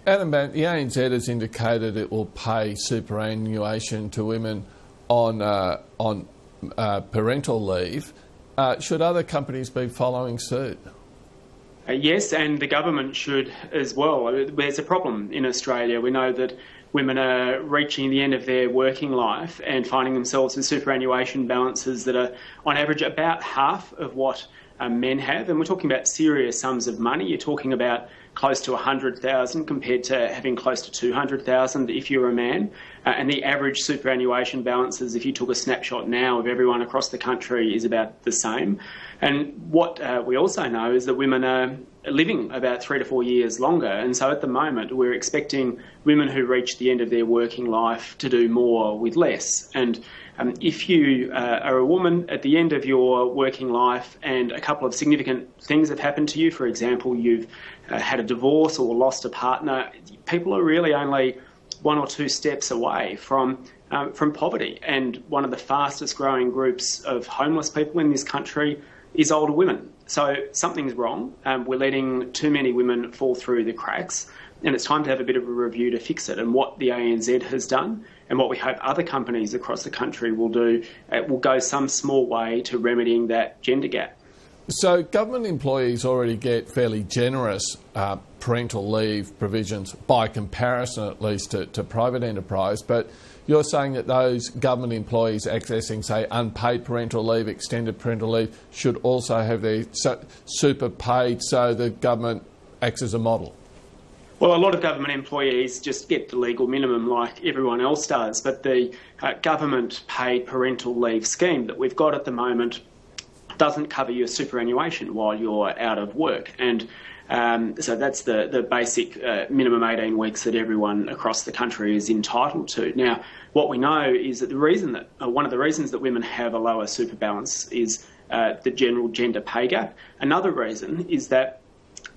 Adam Bandt, the ANZ has indicated it will pay superannuation to women on parental leave. Should other companies be following suit? Yes, and the government should as well. There's a problem in Australia. We know that women are reaching the end of their working life and finding themselves with superannuation balances that are, on average, about half of what men have. And we're talking about serious sums of money. You're talking about close to 100,000 compared to having close to 200,000 if you're a man. And the average superannuation balances, if you took a snapshot now of everyone across the country, is about the same. And what we also know is that women are living about 3 to 4 years longer. And so at the moment, we're expecting women who reach the end of their working life to do more with less. And if you are a woman at the end of your working life and a couple of significant things have happened to you, for example, you've had a divorce or lost a partner, people are really only 1 or 2 steps away from poverty. And one of the fastest growing groups of homeless people in this country is older women. So something's wrong. We're letting too many women fall through the cracks, and it's time to have a bit of a review to fix it. And what the ANZ has done and what we hope other companies across the country will do will go some small way to remedying that gender gap. So government employees already get fairly generous parental leave provisions by comparison, at least, to private enterprise, but you're saying that those government employees accessing, say, unpaid parental leave, extended parental leave, should also have their super paid, so the government acts as a model? Well, a lot of government employees just get the legal minimum like everyone else does, but the government paid parental leave scheme that we've got at the moment doesn't cover your superannuation while you're out of work. And so that's the basic minimum 18 weeks that everyone across the country is entitled to. Now, what we know is that one of the reasons that women have a lower super balance is the general gender pay gap. Another reason is that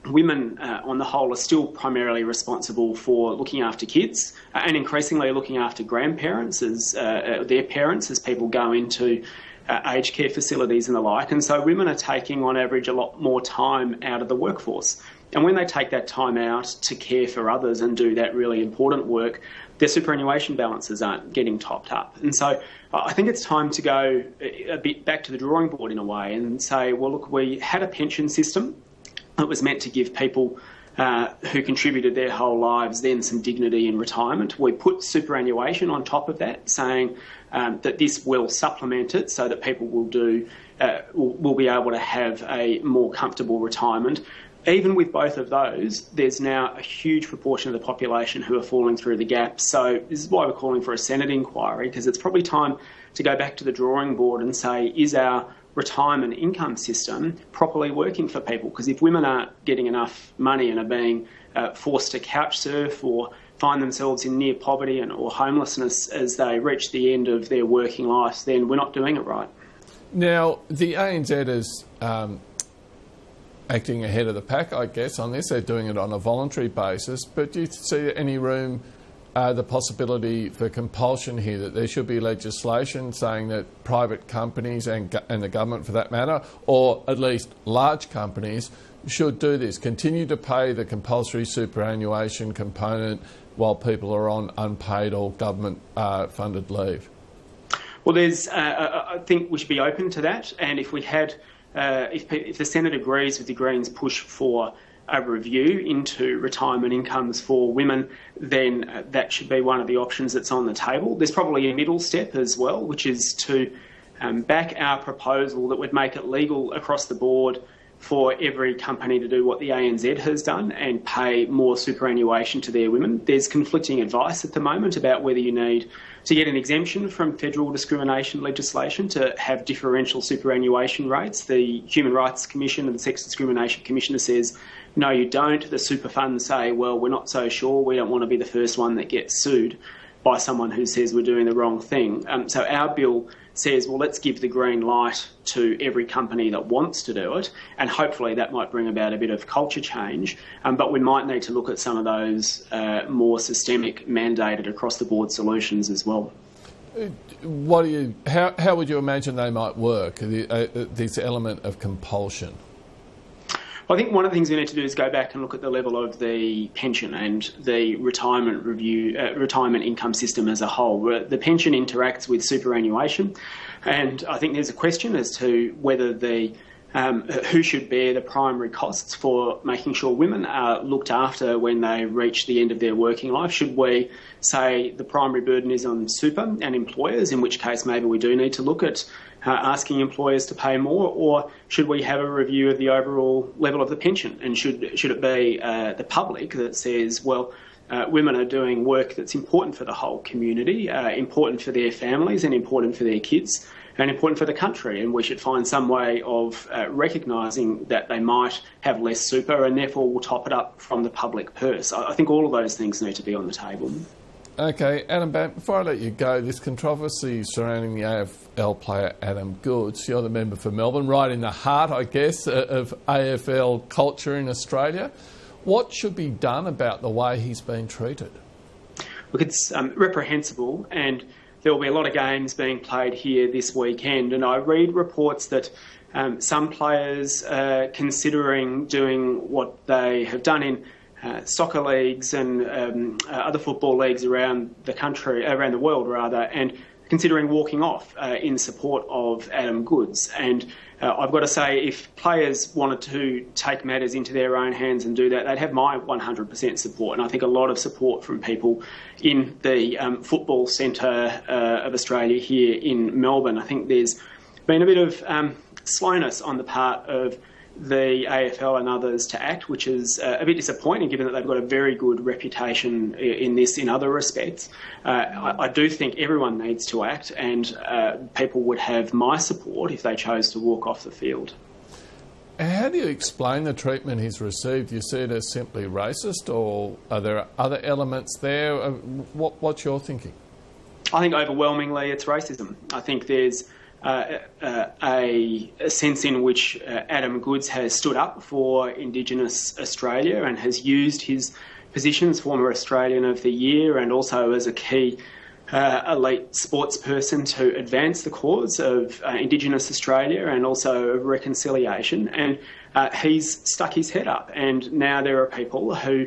women, on the whole, are still primarily responsible for looking after kids and increasingly looking after grandparents as their parents as people go into aged care facilities and the like. And so women are taking, on average, a lot more time out of the workforce. And when they take that time out to care for others and do that really important work, their superannuation balances aren't getting topped up. And so I think it's time to go a bit back to the drawing board in a way and say, well, look, we had a pension system that was meant to give people who contributed their whole lives then some dignity in retirement. We put superannuation on top of that, saying that this will supplement it so that people will be able to have a more comfortable retirement. Even with both of those, there's now a huge proportion of the population who are falling through the gap. So this is why we're calling for a Senate inquiry, because it's probably time to go back to the drawing board and say, is our retirement income system properly working for people? Because if women aren't getting enough money and are being forced to couch surf or find themselves in near poverty or homelessness as they reach the end of their working life, then we're not doing it right. Now, the ANZ is acting ahead of the pack, I guess, on this. They're doing it on a voluntary basis. But do you see any room, the possibility for compulsion here, that there should be legislation saying that private companies and the government for that matter, or at least large companies, should do this, continue to pay the compulsory superannuation component while people are on unpaid or government funded leave? Well, I think we should be open to that, and if we had, if the Senate agrees with the Greens' push for a review into retirement incomes for women, then that should be one of the options that's on the table. There's probably a middle step as well, which is to back our proposal that would make it legal across the board for every company to do what the ANZ has done and pay more superannuation to their women. There's conflicting advice at the moment about whether you need to get an exemption from federal discrimination legislation to have differential superannuation rates. The Human Rights Commission and the Sex Discrimination Commissioner says, no, you don't. The super funds say, well, we're not so sure. We don't want to be the first one that gets sued by someone who says we're doing the wrong thing. So our bill says, well, let's give the green light to every company that wants to do it, and hopefully that might bring about a bit of culture change. But we might need to look at some of those more systemic, mandated across-the-board solutions as well. How would you imagine they might work, this element of compulsion? I think one of the things we need to do is go back and look at the level of the pension and the retirement retirement income system as a whole. The pension interacts with superannuation, and I think there's a question as to whether who should bear the primary costs for making sure women are looked after when they reach the end of their working life. Should we say the primary burden is on super and employers, in which case maybe we do need to look at asking employers to pay more, or should we have a review of the overall level of the pension? And should it be the public that says, well, women are doing work that's important for the whole community, important for their families and important for their kids, and important for the country, and we should find some way of recognising that they might have less super and therefore will top it up from the public purse. I think all of those things need to be on the table. Okay, Adam Bandt, before I let you go, this controversy surrounding the AFL player Adam Goodes, you're the member for Melbourne, right in the heart, I guess, of AFL culture in Australia. What should be done about the way he's been treated? Look, it's reprehensible, and there will be a lot of games being played here this weekend, and I read reports that some players are considering doing what they have done in soccer leagues and other football leagues around the country, around the world rather, and considering walking off in support of Adam Goodes. And I've got to say, if players wanted to take matters into their own hands and do that, they'd have my 100% support. And I think a lot of support from people in the football centre of Australia here in Melbourne. I think there's been a bit of slowness on the part of the AFL and others to act, which is a bit disappointing given that they've got a very good reputation in other respects. I do think everyone needs to act, and people would have my support if they chose to walk off the field. How do you explain the treatment he's received? You see it as simply racist, or are there other elements there? What's your thinking? I think overwhelmingly it's racism. I think there's a sense in which Adam Goodes has stood up for Indigenous Australia and has used his position as former Australian of the Year and also as a key elite sports person to advance the cause of Indigenous Australia and also of reconciliation. And he's stuck his head up, and now there are people who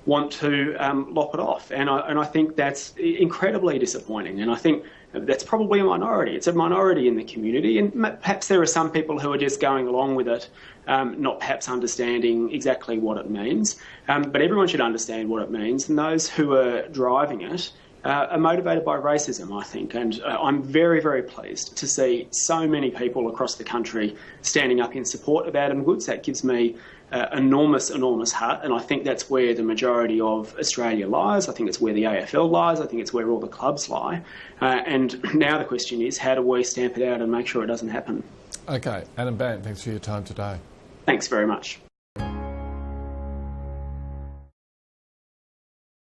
want to lop it off. And I think that's incredibly disappointing. And I think that's probably a minority. It's a minority in the community, and perhaps there are some people who are just going along with it, not perhaps understanding exactly what it means. But everyone should understand what it means, and those who are driving it are motivated by racism, I think. And I'm very, very pleased to see so many people across the country standing up in support of Adam Goodes. That gives me enormous heart, and I think that's where the majority of Australia lies. I think it's where the AFL lies. I think it's where all the clubs lie. And now the question is, how do we stamp it out and make sure it doesn't happen? Okay, Adam Bandt, thanks for your time today. Thanks very much.